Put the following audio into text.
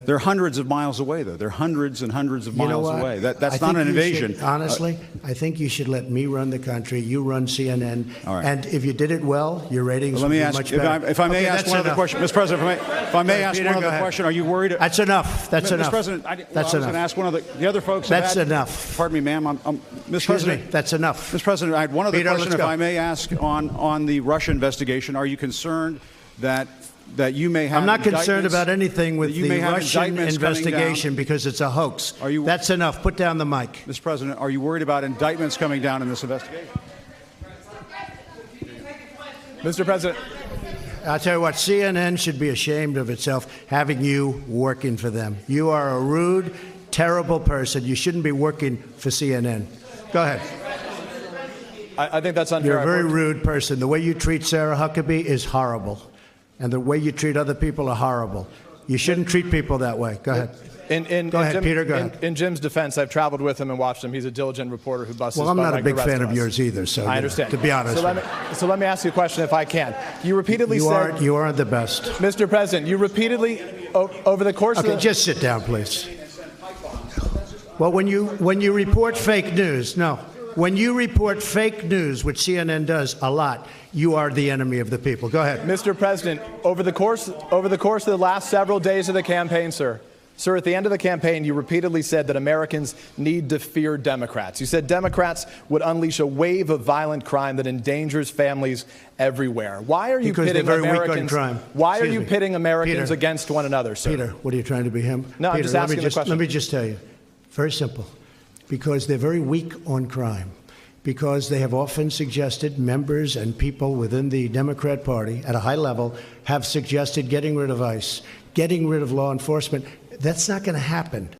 They're hundreds of miles away, though. They're hundreds and hundreds of miles away. That's not an invasion. Honestly, I think you should let me run the country. You run CNN. All right. And if you did it well, your ratings would be much better. If I may ask one other question, Mr. President, if I may ask one other question, are you worried? That's enough. That's enough. Mr. President, I was enough. going to ask one of the other folks. That's enough. Pardon me, ma'am. Mr. President, that's enough. Mr. President, I had one other Peter, question, if I may ask, on the Russia investigation. Are you concerned that you may have? I'm not concerned about anything with the Russian investigation because it's a hoax. That's enough. Put down the mic. Mr. President, are you worried about indictments coming down in this investigation? Mr. President. I'll tell you what, CNN should be ashamed of itself having you working for them. You are a rude, terrible person. You shouldn't be working for CNN. Go ahead. I think that's unfair. You're a very rude person. The way you treat Sarah Huckabee is horrible. And the way you treat other people are horrible. You shouldn't treat people that way. Go ahead. Go ahead, Peter, go ahead. In Jim's defense, I've traveled with him and watched him. He's a diligent reporter who busts his butt. Well, I'm not a big fan of us. yours either, so I understand. To be honest. So let me ask you a question if I can. You repeatedly said... You aren't the best. Mr. President, you repeatedly, over the course of the... Okay, just sit down, please. Well, when you report fake news, when you report fake news, which CNN does a lot, you are the enemy of the people. Go ahead. Mr. President, over the course of the last several days of the campaign, sir, at the end of the campaign, you repeatedly said that Americans need to fear Democrats. You said Democrats would unleash a wave of violent crime that endangers families everywhere. Why are you pitting Americans? Why are you pitting Americans against one another, sir? Peter, what are you trying to be him? No, I'm just asking the question. Let me just tell you, very simple. Because they're very weak on crime. Because they have often suggested, members and people within the Democrat Party at a high level have suggested getting rid of ICE, getting rid of law enforcement. That's not going to happen.